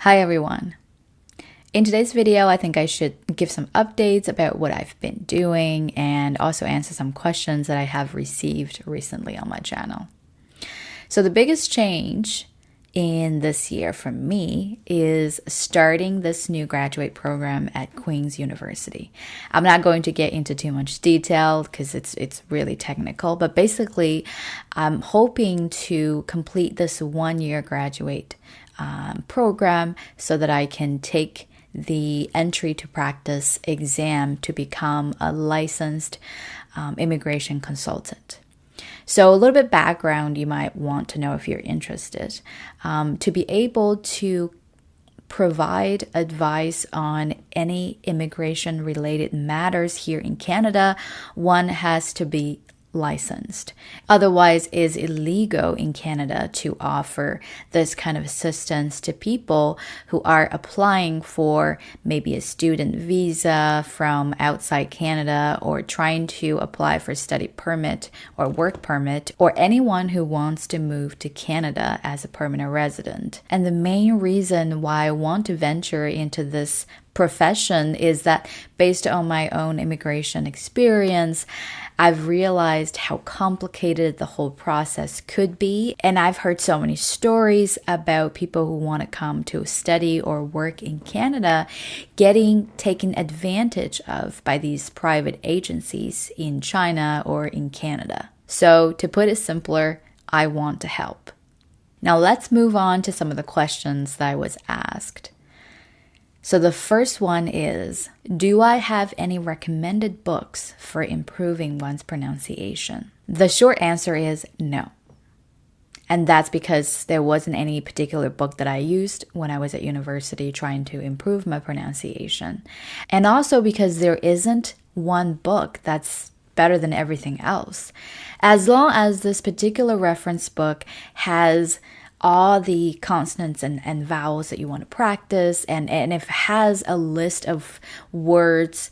Hi everyone. In today's video, I think I should give some updates about what I've been doing and also answer some questions that I have received recently on my channel. So the biggest change in this year for me is starting this new graduate program at Queen's University. I'm not going to get into too much detail because it's really technical, but basically I'm hoping to complete this one-year graduate program so that I can take the entry to practice exam to become a licensed immigration consultant. So a little bit background you might want to know if you're interested. To be able to provide advice on any immigration related matters here in Canada, one has to be licensed. Otherwise, it's illegal in Canada to offer this kind of assistance to people who are applying for maybe a student visa from outside Canada or trying to apply for study permit or work permit, or anyone who wants to move to Canada as a permanent resident. And the main reason why I want to venture into this profession is that based on my own immigration experience, I've realized how complicated the whole process could be. And I've heard so many stories about people who want to come to study or work in Canada getting taken advantage of by these private agencies in China or in Canada. So to put it simpler, I want to help. Now let's move on to some of the questions that I was asked. So the first one is, do I have any recommended books for improving one's pronunciation? The short answer is no. And that's because there wasn't any particular book that I used when I was at university trying to improve my pronunciation. And also because there isn't one book that's better than everything else. As long as this particular reference book has all the consonants and vowels that you want to practice, and if it has a list of words,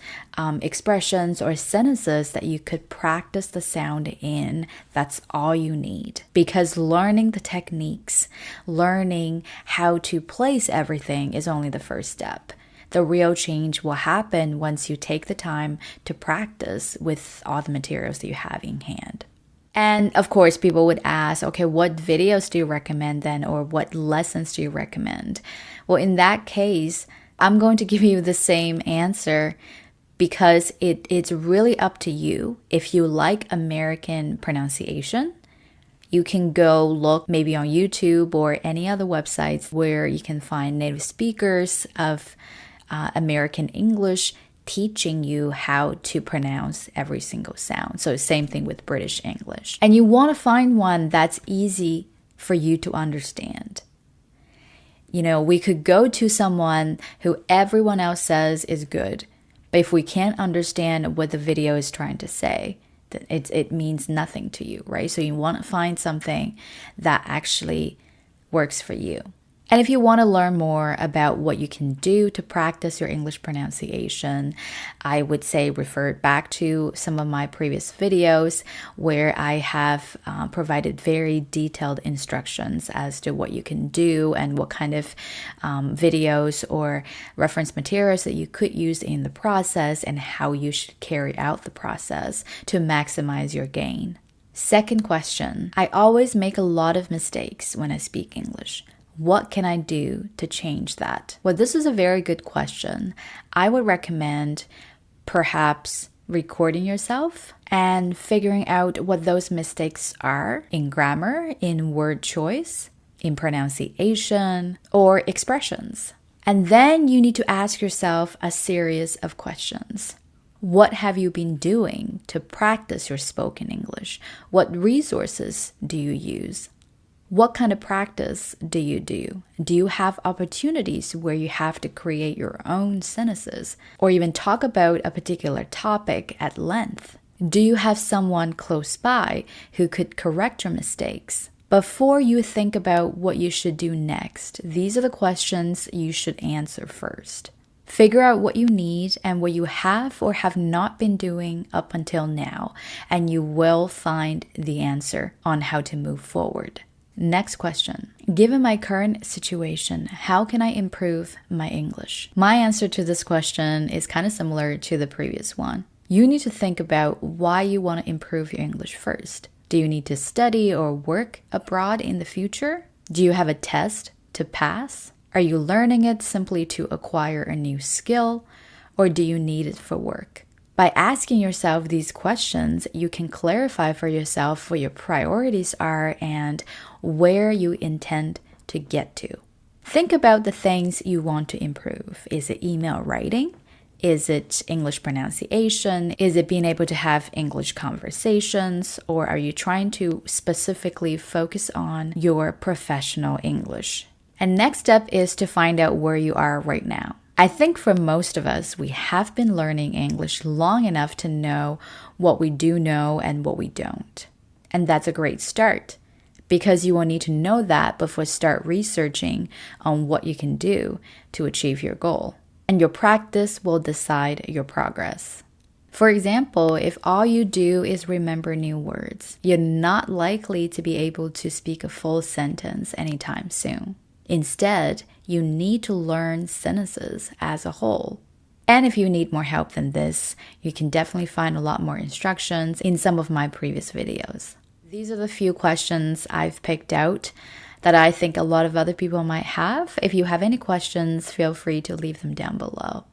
expressions, or sentences that you could practice the sound in, that's all you need. Because learning the techniques, learning how to place everything is only the first step. The real change will happen once you take the time to practice with all the materials that you have in hand. And of course, people would ask, okay, what videos do you recommend then, or what lessons do you recommend? Well, in that case, I'm going to give you the same answer because it's really up to you. If you like American pronunciation, you can go look maybe on YouTube or any other websites where you can find native speakers of American English teaching you how to pronounce every single sound. So same thing with British English. And you want to find one that's easy for you to understand. You know, we could go to someone who everyone else says is good, but if we can't understand what the video is trying to say, then it means nothing to you, right? So you want to find something that actually works for you. And if you want to learn more about what you can do to practice your English pronunciation, I would say refer back to some of my previous videos where I have provided very detailed instructions as to what you can do and what kind of videos or reference materials that you could use in the process and how you should carry out the process to maximize your gain. Second question, I always make a lot of mistakes when I speak English. What can I do to change that? Well, this is a very good question. I would recommend perhaps recording yourself and figuring out what those mistakes are in grammar, in word choice, in pronunciation, or expressions. And then you need to ask yourself a series of questions. What have you been doing to practice your spoken English? What resources do you use? What kind of practice do you do? Do you have opportunities where you have to create your own sentences or even talk about a particular topic at length? Do you have someone close by who could correct your mistakes? Before you think about what you should do next, these are the questions you should answer first. Figure out what you need and what you have or have not been doing up until now, and you will find the answer on how to move forward. Next question. Given my current situation, how can I improve my English? My answer to this question is kind of similar to the previous one. You need to think about why you want to improve your English first. Do you need to study or work abroad in the future? Do you have a test to pass? Are you learning it simply to acquire a new skill, or do you need it for work? By asking yourself these questions, you can clarify for yourself what your priorities are and where you intend to get to. Think about the things you want to improve. Is it email writing? Is it English pronunciation? Is it being able to have English conversations? Or are you trying to specifically focus on your professional English? And next step is to find out where you are right now. I think for most of us, we have been learning English long enough to know what we do know and what we don't. And that's a great start, because you will need to know that before start researching on what you can do to achieve your goal. And your practice will decide your progress. For example, if all you do is remember new words, you're not likely to be able to speak a full sentence anytime soon. Instead, you need to learn sentences as a whole. And if you need more help than this, you can definitely find a lot more instructions in some of my previous videos. These are the few questions I've picked out that I think a lot of other people might have. If you have any questions, feel free to leave them down below.